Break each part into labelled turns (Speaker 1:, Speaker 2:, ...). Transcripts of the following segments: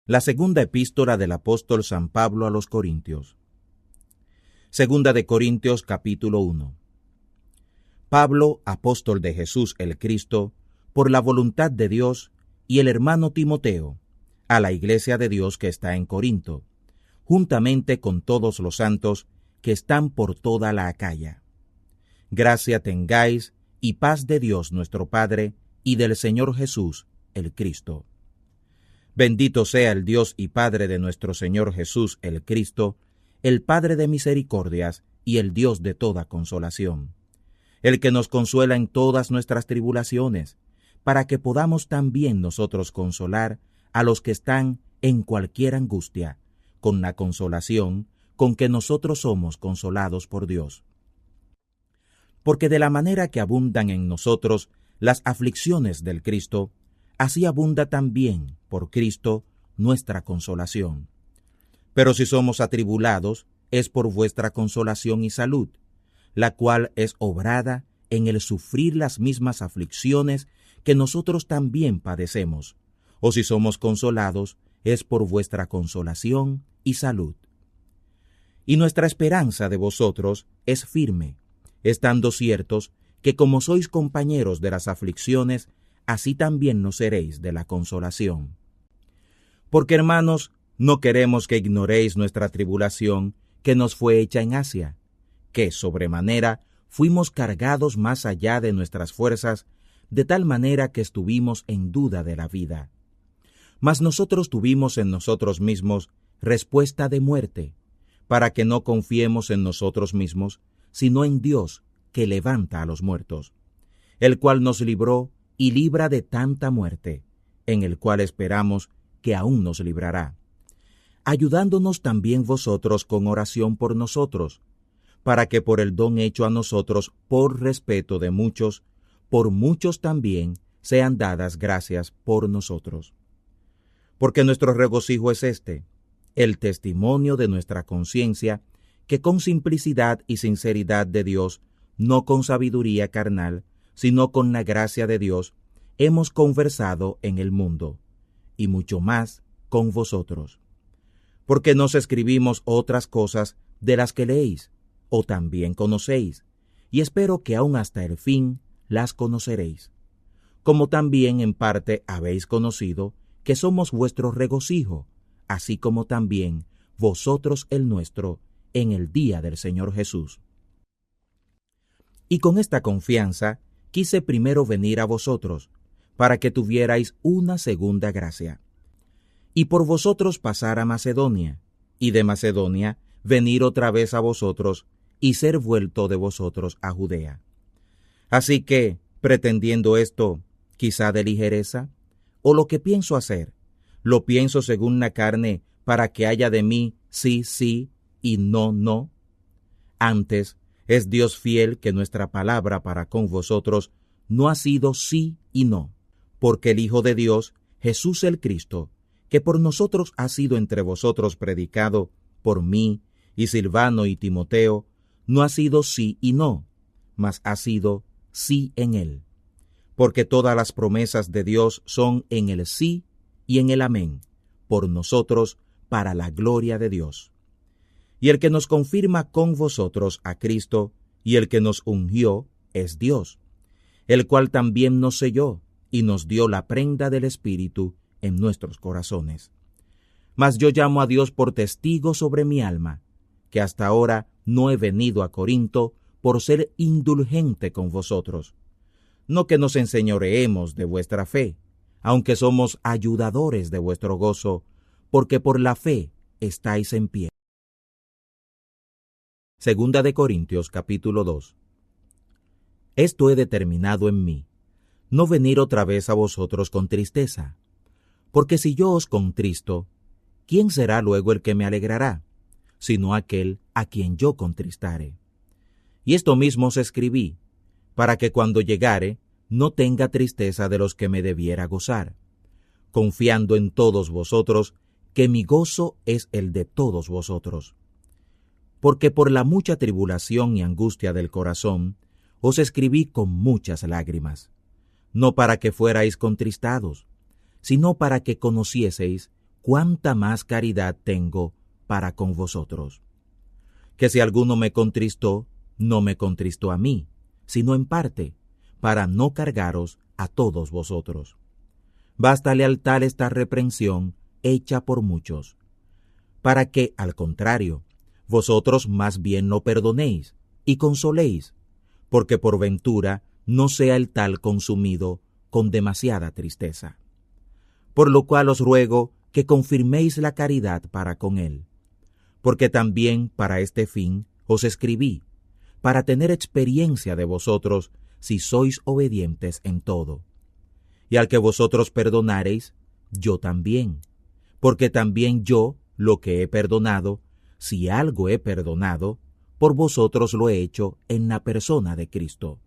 Speaker 1: La segunda epístola del apóstol San Pablo a los Corintios. Segunda de Corintios capítulo 1. Pablo, apóstol de Jesús el Cristo, por la voluntad de Dios, y el hermano Timoteo, a la iglesia de Dios que está en Corinto, juntamente con todos los santos que están por toda la Acaya. Gracia tengáis y paz de Dios nuestro Padre y del Señor Jesús el Cristo. Bendito sea el Dios y Padre de nuestro Señor Jesús el Cristo, el Padre de misericordias y el Dios de toda consolación, el que nos consuela en todas nuestras tribulaciones, para que podamos también nosotros consolar a los que están en cualquier angustia, con la consolación con que nosotros somos consolados por Dios. Porque de la manera que abundan en nosotros las aflicciones del Cristo, así abunda también por Cristo nuestra consolación. Pero si somos atribulados, es por vuestra consolación y salud, la cual es obrada en el sufrir las mismas aflicciones que nosotros también padecemos, o si somos consolados, es por vuestra consolación y salud. Y nuestra esperanza de vosotros es firme, estando ciertos que como sois compañeros de las aflicciones, así también no seréis de la consolación. Porque, hermanos, no queremos que ignoréis nuestra tribulación que nos fue hecha en Asia, que sobremanera fuimos cargados más allá de nuestras fuerzas, de tal manera que estuvimos en duda de la vida. Mas nosotros tuvimos en nosotros mismos respuesta de muerte, para que no confiemos en nosotros mismos, sino en Dios, que levanta a los muertos, el cual nos libró y libra de tanta muerte, en el cual esperamos que aún nos librará, ayudándonos también vosotros con oración por nosotros, para que por el don hecho a nosotros por respeto de muchos, por muchos también sean dadas gracias por nosotros. Porque nuestro regocijo es este, el testimonio de nuestra conciencia, que con simplicidad y sinceridad de Dios, no con sabiduría carnal, sino con la gracia de Dios, hemos conversado en el mundo, y mucho más con vosotros. Porque nos escribimos otras cosas de las que leéis, o también conocéis, y espero que aún hasta el fin las conoceréis. Como también en parte habéis conocido que somos vuestro regocijo, así como también vosotros el nuestro en el día del Señor Jesús. Y con esta confianza quise primero venir a vosotros, para que tuvierais una segunda gracia, y por vosotros pasar a Macedonia, y de Macedonia venir otra vez a vosotros, y ser vuelto de vosotros a Judea. Así que, pretendiendo esto, quizá de ligereza, o lo que pienso hacer, lo pienso según la carne, para que haya de mí sí, sí, y no, no. Antes, es Dios fiel que nuestra palabra para con vosotros no ha sido sí y no, porque el Hijo de Dios, Jesús el Cristo, que por nosotros ha sido entre vosotros predicado, por mí y Silvano y Timoteo, no ha sido sí y no, mas ha sido sí en él. Porque todas las promesas de Dios son en el sí y en el amén, por nosotros, para la gloria de Dios. Y el que nos confirma con vosotros a Cristo, y el que nos ungió, es Dios, el cual también nos selló, y nos dio la prenda del Espíritu en nuestros corazones. Mas yo llamo a Dios por testigo sobre mi alma, que hasta ahora no he venido a Corinto por ser indulgente con vosotros. No que nos enseñoreemos de vuestra fe, aunque somos ayudadores de vuestro gozo, porque por la fe estáis en pie. Segunda de Corintios capítulo 2. Esto he determinado en mí, no venir otra vez a vosotros con tristeza, porque si yo os contristo, ¿quién será luego el que me alegrará, sino aquel a quien yo contristare? Y esto mismo os escribí, para que cuando llegare no tenga tristeza de los que me debiera gozar, confiando en todos vosotros, que mi gozo es el de todos vosotros. Porque por la mucha tribulación y angustia del corazón, os escribí con muchas lágrimas, no para que fuerais contristados, sino para que conocieseis cuánta más caridad tengo para con vosotros. Que si alguno me contristó, no me contristó a mí, sino en parte, para no cargaros a todos vosotros. Bástale al tal esta reprensión hecha por muchos, para que, al contrario, vosotros más bien lo perdonéis y consoléis, porque por ventura no sea el tal consumido con demasiada tristeza. Por lo cual os ruego que confirméis la caridad para con él, porque también para este fin os escribí, para tener experiencia de vosotros si sois obedientes en todo. Y al que vosotros perdonareis, yo también, porque también yo lo que he perdonado, si algo he perdonado, por vosotros lo he hecho en la persona de Cristo.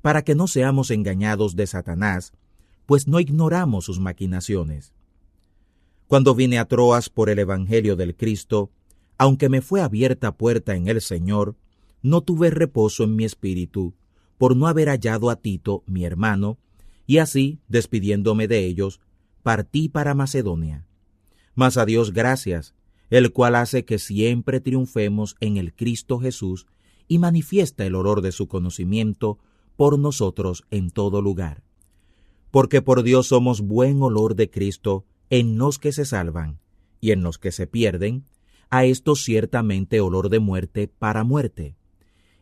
Speaker 1: Para que no seamos engañados de Satanás, pues no ignoramos sus maquinaciones. Cuando vine a Troas por el Evangelio del Cristo, aunque me fue abierta puerta en el Señor, no tuve reposo en mi espíritu, por no haber hallado a Tito, mi hermano, y así, despidiéndome de ellos, partí para Macedonia. Mas a Dios gracias, el cual hace que siempre triunfemos en el Cristo Jesús y manifiesta el olor de su conocimiento por nosotros en todo lugar. Porque por Dios somos buen olor de Cristo en los que se salvan, y en los que se pierden, a estos ciertamente olor de muerte para muerte,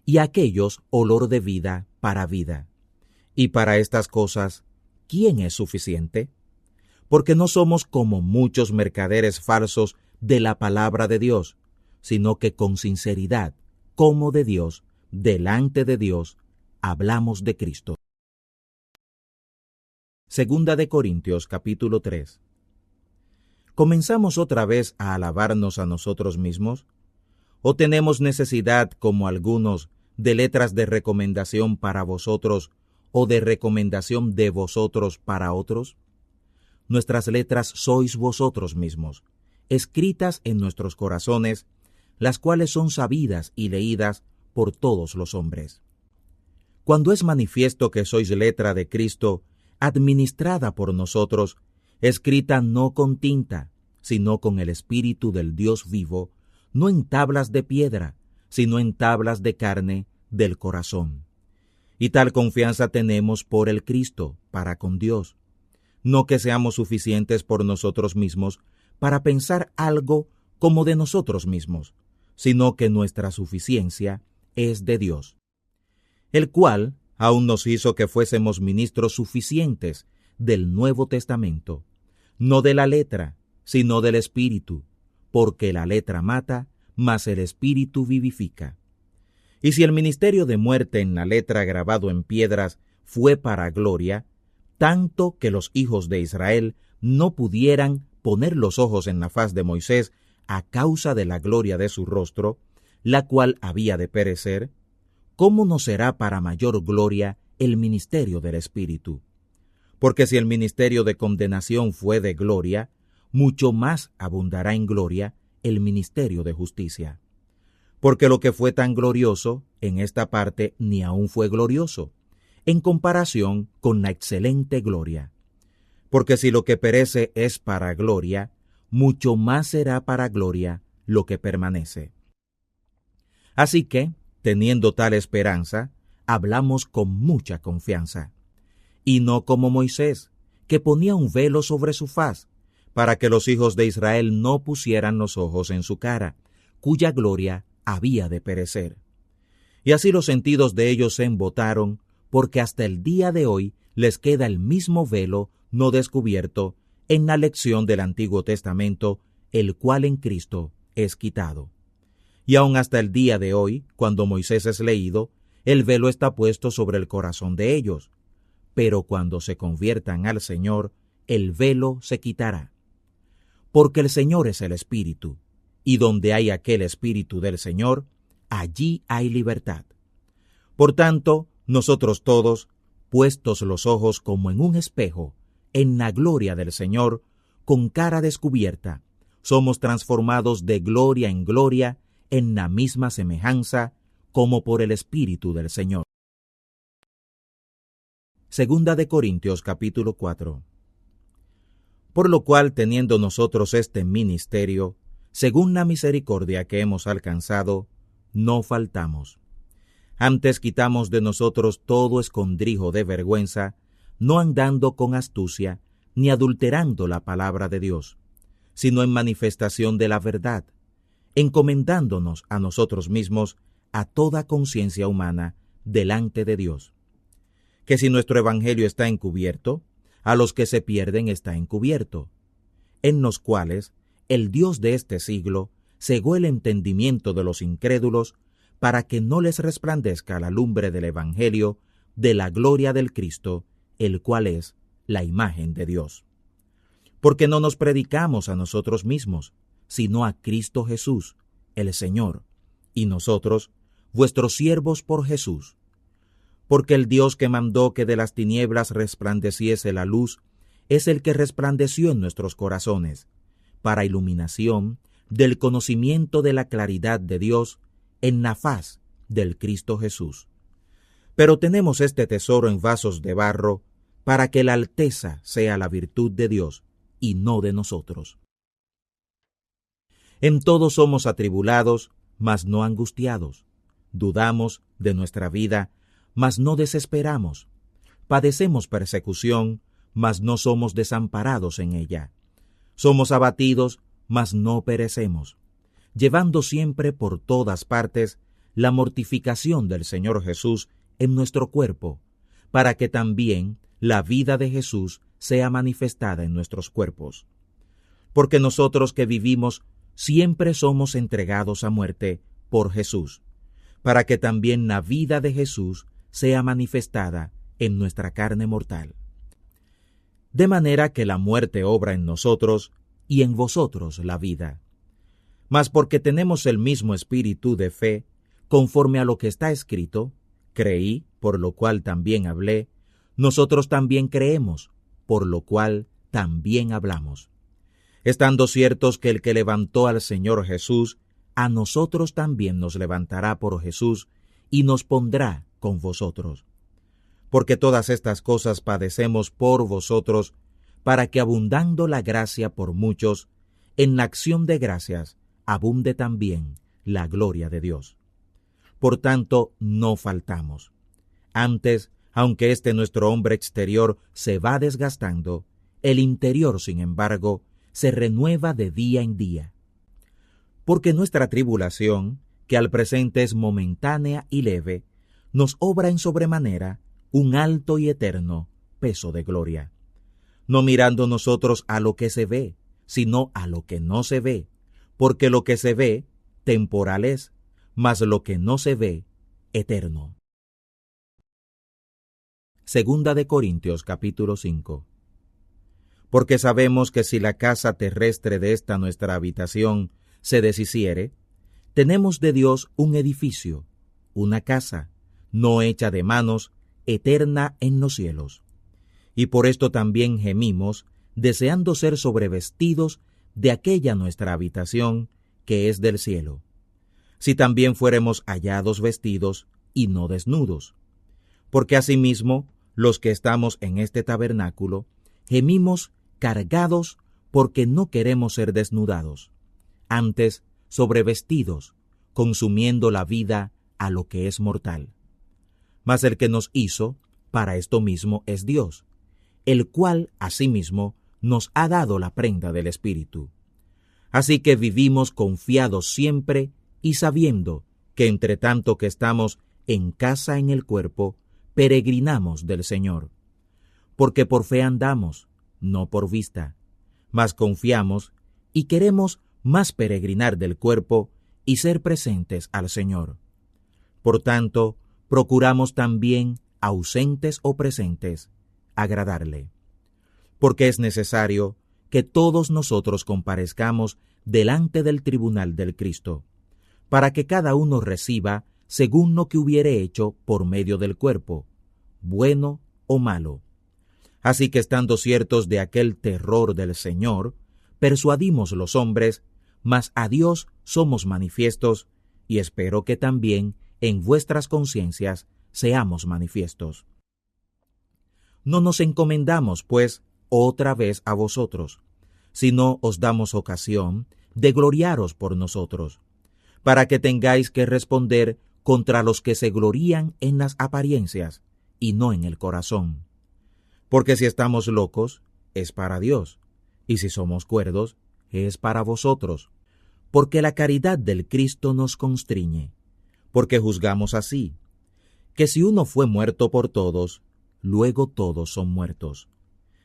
Speaker 1: y a aquellos olor de vida para vida. Y para estas cosas, ¿quién es suficiente? Porque no somos como muchos mercaderes falsos de la palabra de Dios, sino que con sinceridad, como de Dios, delante de Dios, hablamos de Cristo. Segunda de Corintios, capítulo 3. ¿Comenzamos otra vez a alabarnos a nosotros mismos? ¿O tenemos necesidad, como algunos, de letras de recomendación para vosotros o de recomendación de vosotros para otros? Nuestras letras sois vosotros mismos, escritas en nuestros corazones, las cuales son sabidas y leídas por todos los hombres. Cuando es manifiesto que sois letra de Cristo, administrada por nosotros, escrita no con tinta, sino con el Espíritu del Dios vivo, no en tablas de piedra, sino en tablas de carne del corazón. Y tal confianza tenemos por el Cristo, para con Dios. No que seamos suficientes por nosotros mismos para pensar algo como de nosotros mismos, sino que nuestra suficiencia es de Dios, el cual aún nos hizo que fuésemos ministros suficientes del Nuevo Testamento, no de la letra, sino del Espíritu, porque la letra mata, mas el Espíritu vivifica. Y si el ministerio de muerte en la letra grabado en piedras fue para gloria, tanto que los hijos de Israel no pudieran poner los ojos en la faz de Moisés a causa de la gloria de su rostro, la cual había de perecer, ¿cómo no será para mayor gloria el ministerio del Espíritu? Porque si el ministerio de condenación fue de gloria, mucho más abundará en gloria el ministerio de justicia. Porque lo que fue tan glorioso, en esta parte ni aún fue glorioso, en comparación con la excelente gloria. Porque si lo que perece es para gloria, mucho más será para gloria lo que permanece. Así que, teniendo tal esperanza, hablamos con mucha confianza, y no como Moisés, que ponía un velo sobre su faz, para que los hijos de Israel no pusieran los ojos en su cara, cuya gloria había de perecer. Y así los sentidos de ellos se embotaron, porque hasta el día de hoy les queda el mismo velo no descubierto en la lección del Antiguo Testamento, el cual en Cristo es quitado. Y aun hasta el día de hoy, cuando Moisés es leído, el velo está puesto sobre el corazón de ellos. Pero cuando se conviertan al Señor, el velo se quitará. Porque el Señor es el Espíritu, y donde hay aquel Espíritu del Señor, allí hay libertad. Por tanto, nosotros todos, puestos los ojos como en un espejo, en la gloria del Señor, con cara descubierta, somos transformados de gloria en gloria, en la misma semejanza, como por el Espíritu del Señor. Segunda de Corintios capítulo 4. Por lo cual, teniendo nosotros este ministerio, según la misericordia que hemos alcanzado, no faltamos. Antes quitamos de nosotros todo escondrijo de vergüenza, no andando con astucia, ni adulterando la palabra de Dios, sino en manifestación de la verdad, encomendándonos a nosotros mismos a toda conciencia humana delante de Dios. Que si nuestro evangelio está encubierto, a los que se pierden está encubierto, en los cuales el Dios de este siglo cegó el entendimiento de los incrédulos para que no les resplandezca la lumbre del evangelio de la gloria del Cristo, el cual es la imagen de Dios. Porque no nos predicamos a nosotros mismos, sino a Cristo Jesús, el Señor, y nosotros, vuestros siervos por Jesús. Porque el Dios que mandó que de las tinieblas resplandeciese la luz, es el que resplandeció en nuestros corazones, para iluminación del conocimiento de la claridad de Dios en la faz del Cristo Jesús. Pero tenemos este tesoro en vasos de barro, para que la alteza sea la virtud de Dios, y no de nosotros. En todo somos atribulados, mas no angustiados. Dudamos de nuestra vida, mas no desesperamos. Padecemos persecución, mas no somos desamparados en ella. Somos abatidos, mas no perecemos, llevando siempre por todas partes la mortificación del Señor Jesús en nuestro cuerpo, para que también la vida de Jesús sea manifestada en nuestros cuerpos. Porque nosotros que vivimos siempre somos entregados a muerte por Jesús, para que también la vida de Jesús sea manifestada en nuestra carne mortal. De manera que la muerte obra en nosotros y en vosotros la vida. Mas porque tenemos el mismo espíritu de fe, conforme a lo que está escrito, creí, por lo cual también hablé, nosotros también creemos, por lo cual también hablamos. Estando ciertos que el que levantó al Señor Jesús, a nosotros también nos levantará por Jesús y nos pondrá con vosotros. Porque todas estas cosas padecemos por vosotros, para que abundando la gracia por muchos, en la acción de gracias abunde también la gloria de Dios. Por tanto, no faltamos. Antes, aunque este nuestro hombre exterior se va desgastando, el interior, sin embargo, se renueva de día en día. Porque nuestra tribulación, que al presente es momentánea y leve, nos obra en sobremanera un alto y eterno peso de gloria, no mirando nosotros a lo que se ve, sino a lo que no se ve, porque lo que se ve, temporal es, mas lo que no se ve, eterno. Segunda de Corintios capítulo 5. Porque sabemos que si la casa terrestre de esta nuestra habitación se deshiciere, tenemos de Dios un edificio, una casa, no hecha de manos, eterna en los cielos. Y por esto también gemimos, deseando ser sobrevestidos de aquella nuestra habitación que es del cielo, si también fuéremos hallados vestidos y no desnudos. Porque asimismo, los que estamos en este tabernáculo, gemimos cargados porque no queremos ser desnudados, antes sobrevestidos, consumiendo la vida a lo que es mortal. Mas el que nos hizo, para esto mismo es Dios, el cual asimismo nos ha dado la prenda del Espíritu. Así que vivimos confiados siempre y sabiendo que entre tanto que estamos en casa en el cuerpo, peregrinamos del Señor. Porque por fe andamos, no por vista, mas confiamos y queremos más peregrinar del cuerpo y ser presentes al Señor. Por tanto, procuramos también, ausentes o presentes, agradarle. Porque es necesario que todos nosotros comparezcamos delante del tribunal del Cristo, para que cada uno reciba según lo que hubiere hecho por medio del cuerpo, bueno o malo. Así que estando ciertos de aquel terror del Señor, persuadimos los hombres, mas a Dios somos manifiestos, y espero que también en vuestras conciencias seamos manifiestos. No nos encomendamos, pues, otra vez a vosotros, sino os damos ocasión de gloriaros por nosotros, para que tengáis que responder contra los que se glorían en las apariencias y no en el corazón. Porque si estamos locos, es para Dios, y si somos cuerdos, es para vosotros. Porque la caridad del Cristo nos constriñe, porque juzgamos así, que si uno fue muerto por todos, luego todos son muertos.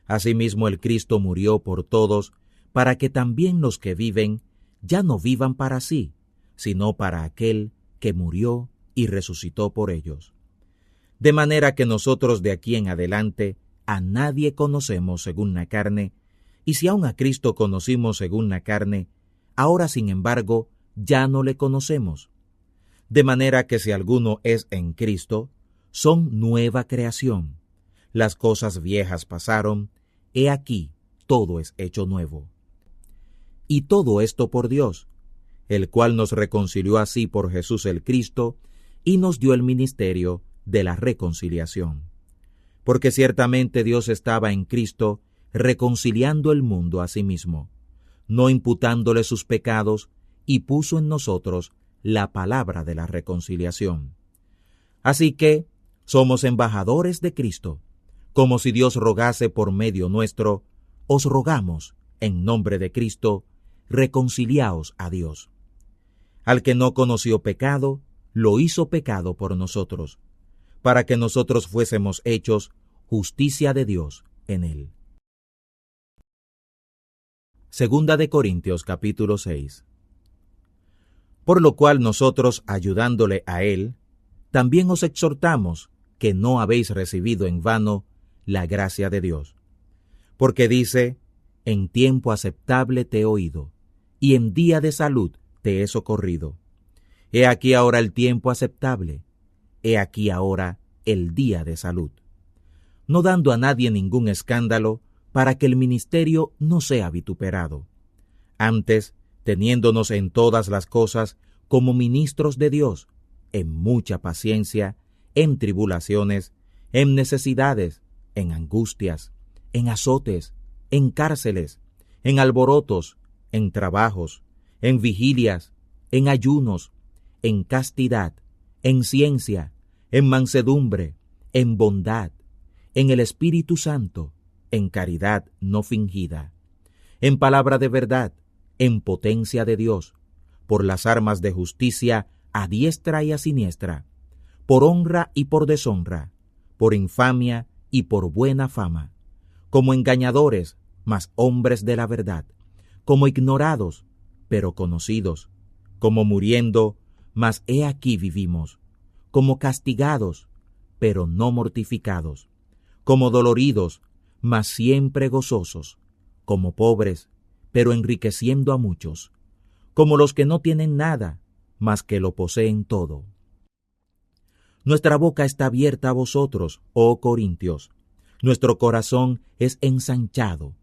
Speaker 1: Asimismo el Cristo murió por todos, para que también los que viven ya no vivan para sí, sino para aquel que murió y resucitó por ellos. De manera que nosotros de aquí en adelante a nadie conocemos según la carne, y si aun a Cristo conocimos según la carne, ahora sin embargo ya no le conocemos. De manera que si alguno es en Cristo, son nueva creación. Las cosas viejas pasaron, he aquí, todo es hecho nuevo. Y todo esto por Dios, el cual nos reconcilió así por Jesús el Cristo, y nos dio el ministerio de la reconciliación. Porque ciertamente Dios estaba en Cristo reconciliando el mundo a sí mismo, no imputándole sus pecados, y puso en nosotros la palabra de la reconciliación. Así que somos embajadores de Cristo, como si Dios rogase por medio nuestro, os rogamos, en nombre de Cristo, reconciliaos a Dios. Al que no conoció pecado, lo hizo pecado por nosotros, para que nosotros fuésemos hechos justicia de Dios en él. Segunda de Corintios capítulo 6. Por lo cual nosotros, ayudándole a él, también os exhortamos que no habéis recibido en vano la gracia de Dios. Porque dice, en tiempo aceptable te he oído, y en día de salud te he socorrido. He aquí ahora el tiempo aceptable, he aquí ahora el día de salud. No dando a nadie ningún escándalo, para que el ministerio no sea vituperado. Antes, teniéndonos en todas las cosas como ministros de Dios, en mucha paciencia, en tribulaciones, en necesidades, en angustias, en azotes, en cárceles, en alborotos, en trabajos, en vigilias, en ayunos, en castidad, en ciencia, en mansedumbre, en bondad, en el Espíritu Santo, en caridad no fingida, en palabra de verdad, en potencia de Dios, por las armas de justicia a diestra y a siniestra, por honra y por deshonra, por infamia y por buena fama, como engañadores, mas hombres de la verdad, como ignorados, pero conocidos, como muriendo, mas he aquí vivimos, como castigados, pero no mortificados, como doloridos, mas siempre gozosos, como pobres, pero enriqueciendo a muchos, como los que no tienen nada, mas que lo poseen todo. Nuestra boca está abierta a vosotros, oh Corintios, nuestro corazón es ensanchado.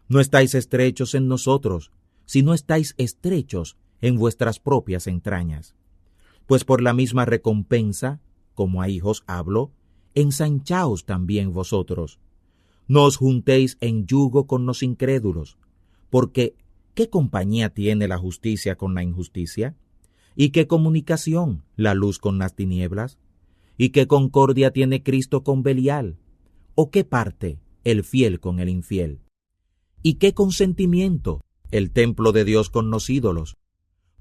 Speaker 1: No estáis estrechos en nosotros, sino estáis estrechos en vuestras propias entrañas. Pues por la misma recompensa, como a hijos hablo, ensanchaos también vosotros. No os juntéis en yugo con los incrédulos, porque ¿qué compañía tiene la justicia con la injusticia? ¿Y qué comunicación la luz con las tinieblas? ¿Y qué concordia tiene Cristo con Belial? ¿O qué parte el fiel con el infiel? ¿Y qué consentimiento el templo de Dios con los ídolos?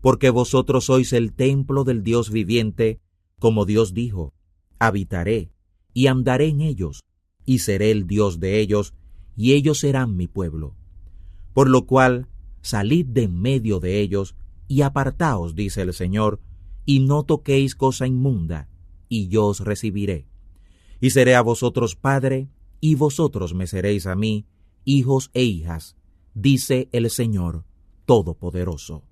Speaker 1: Porque vosotros sois el templo del Dios viviente, como Dios dijo, habitaré y andaré en ellos, y seré el Dios de ellos, y ellos serán mi pueblo. Por lo cual, salid de en medio de ellos, y apartaos, dice el Señor, y no toquéis cosa inmunda, y yo os recibiré. Y seré a vosotros padre, y vosotros me seréis a mí, hijos e hijas, dice el Señor Todopoderoso.